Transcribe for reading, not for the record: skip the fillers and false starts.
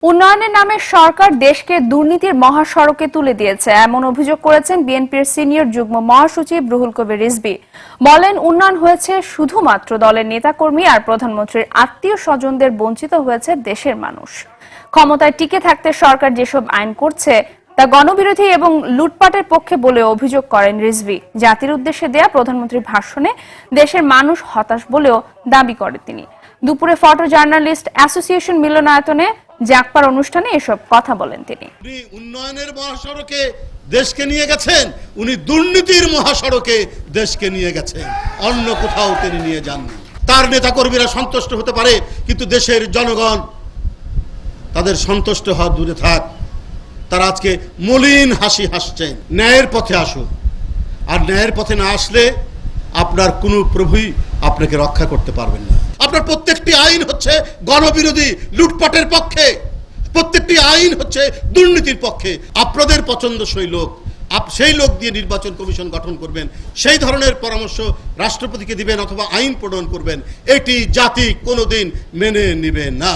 উন্নয়নের নামে সরকার দেশকে দুর্নীতির মহাসড়কে তুলে দিয়েছে এমন অভিযোগ করেছেন বিএনপির সিনিয়র যুগ্ম মহাসচিব রুহুল কবির রিজভী। বলেন, উন্নয়ন হয়েছে শুধুমাত্র দলের নেতাকর্মী আর প্রধানমন্ত্রীর আত্মীয় স্বজনদের, বঞ্চিত হয়েছে দেশের মানুষ। ক্ষমতায় টিকে থাকতে সরকার যেসব আইন করছে তা গণবিরোধী এবং লুটপাটের পক্ষে বলে অভিযোগ করেন রিজভী। জাতির উদ্দেশ্যে দেয়া প্রধানমন্ত্রীর ভাষণে দেশের মানুষ হতাশ বলেও দাবি করেন তিনি। দুপুরে ফটো জার্নালিস্ট অ্যাসোসিয়েশন মিলনায়তনে জাগপার অনুষ্ঠানে এসব কথা বলেন তিনি। উন্নয়নের মহাসড়কে দেশকে নিয়ে গেছেন, উনি দুর্নীতির মহাসড়কে দেশকে নিয়ে গেছেন, অন্য কোথাও তিনি নিয়ে যাননি। তার নেতাকর্মীরা সন্তুষ্ট হতে পারে, কিন্তু দেশের জনগণ তাদের সন্তুষ্ট হওয়া দূরে থাক, তারা আজকে মলিন হাসি হাসছেন। ন্যায়ের পথে আসুন, আর ন্যায়ের পথে না আসলে আপনার কোনো প্রভুই আপনাকে রক্ষা করতে পারবেন না। আপনার প্রত্যেকটি আইন হচ্ছে গণবিরোধী, লুটপাটের পক্ষে, প্রত্যেকটি আইন হচ্ছে দুর্নীতির পক্ষে। আপনাদের পছন্দসই লোক, সেই লোক দিয়ে নির্বাচন কমিশন গঠন করবেন, সেই ধরনের পরামর্শ রাষ্ট্রপতিকে দিবেন অথবা আইন প্রণয়ন করবেন, এটি জাতি কোনোদিন মেনে নেবে না।